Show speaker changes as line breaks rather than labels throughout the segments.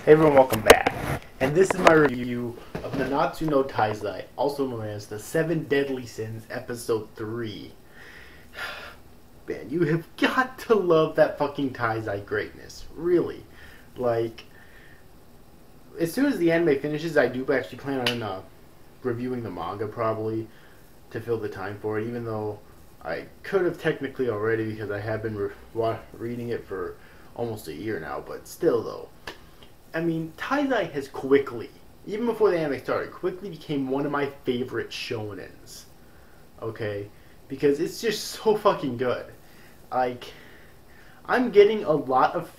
Hey everyone, welcome back. And this is my review of Nanatsu no Taizai, also known as the Seven Deadly Sins, Episode 3. Man, you have got to love that fucking Taizai greatness. Really. Like, as soon as the anime finishes, I do actually plan on reviewing the manga probably to fill the time for it, even though I could have technically already because I have been reading it for almost a year now, but still though. I mean, Taizai has quickly, even before the anime started, quickly became one of my favorite shonens. Okay? Because it's just so fucking good. Like, I'm getting a lot of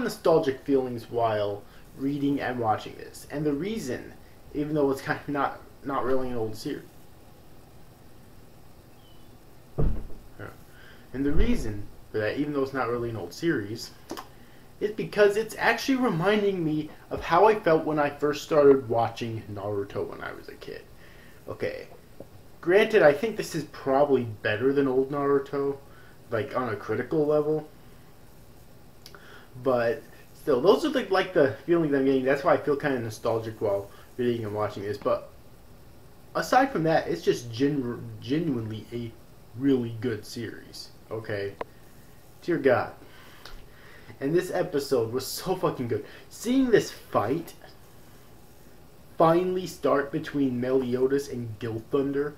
nostalgic feelings while reading and watching this. And the reason, even though it's kind of not really an old series. And the reason for that, even though it's not really an old series, is because it's actually reminding me of how I felt when I first started watching Naruto when I was a kid. Okay, granted, I think this is probably better than old Naruto, like on a critical level. But still, those are like the feelings I'm getting. That's why I feel kind of nostalgic while reading and watching this. But aside from that, it's just genuinely a really good series. Okay, dear God. And this episode was so fucking good. Seeing this fight finally start between Meliodas and Gilthunder.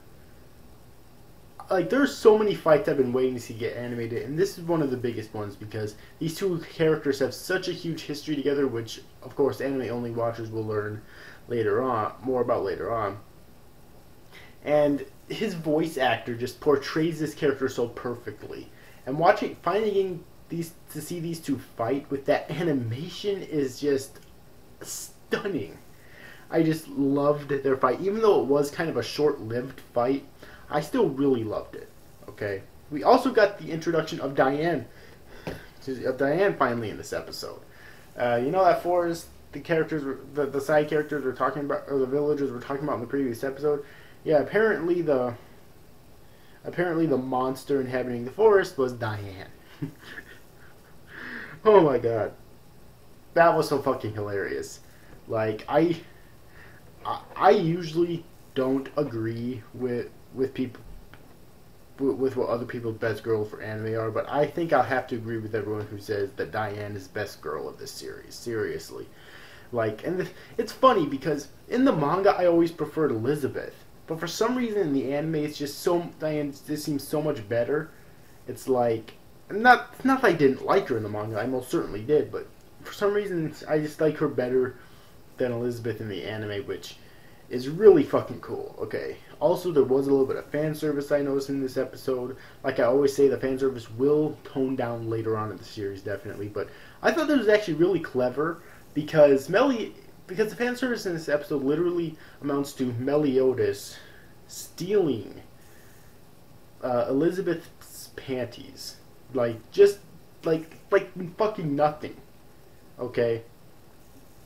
Like, there's so many fights I've been waiting to see get animated, and this is one of the biggest ones because these two characters have such a huge history together, which, of course, anime-only watchers will learn later on, more about later on. And his voice actor just portrays this character so perfectly. And finding to see these two fight with that animation is just stunning. I just loved their fight. Even though it was kind of a short-lived fight, I still really loved it. Okay. We also got the introduction of Diane. Finally in this episode. You know that forest the side characters were talking about, or the villagers were talking about in the previous episode? Yeah, apparently the monster inhabiting the forest was Diane. Oh my god, that was so fucking hilarious. Like, I usually don't agree with people with what other people's best girls for anime are, but I think I'll have to agree with everyone who says that Diane is best girl of this series. Seriously, like, and it's funny because in the manga I always preferred Elizabeth, but for some reason in the anime it's just Diane just seems so much better. It's like. Not that I didn't like her in the manga, I most certainly did, but for some reason I just like her better than Elizabeth in the anime, which is really fucking cool. Okay. Also, there was a little bit of fan service I noticed in this episode. Like I always say, the fan service will tone down later on in the series, definitely, but I thought this was actually really clever because the fan service in this episode literally amounts to Meliodas stealing Elizabeth's panties. Just fucking nothing. Okay?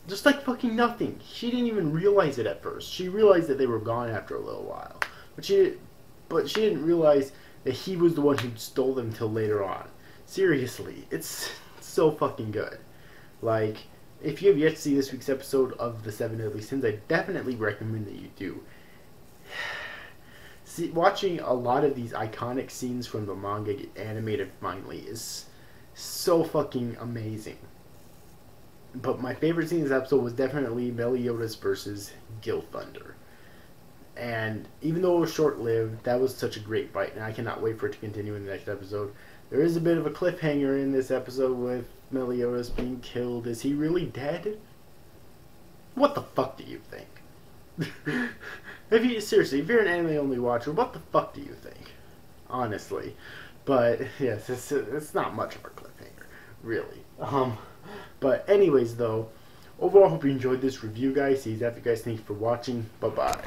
Just like fucking nothing. She didn't even realize it at first. She realized that they were gone after a little while. But she didn't realize that he was the one who stole them until later on. Seriously, it's so fucking good. Like, if you have yet to see this week's episode of The Seven Deadly Sins, I definitely recommend that you do. See, watching a lot of these iconic scenes from the manga get animated finally is so fucking amazing. But my favorite scene in this episode was definitely Meliodas versus Gilthunder. And even though it was short-lived, that was such a great fight, and I cannot wait for it to continue in the next episode. There is a bit of a cliffhanger in this episode with Meliodas being killed. Is he really dead? What the fuck do you think? Seriously, if you're an anime-only watcher, what the fuck do you think? Honestly. But, yes, it's not much of a cliffhanger, really. But anyways, though, overall, I hope you enjoyed this review, guys. See you guys. Thank you for watching. Bye-bye.